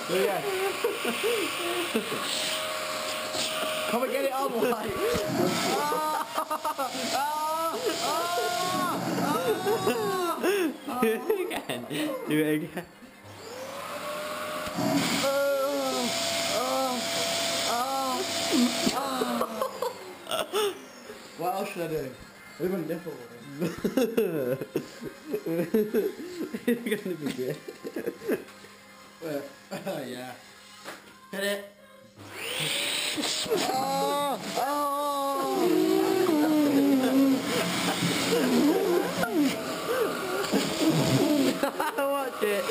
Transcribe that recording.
again. Come and get it on, like. Do it again. Do it again. What else should I do? We went different. It's gonna be good. Yeah. Hit it. Watch it.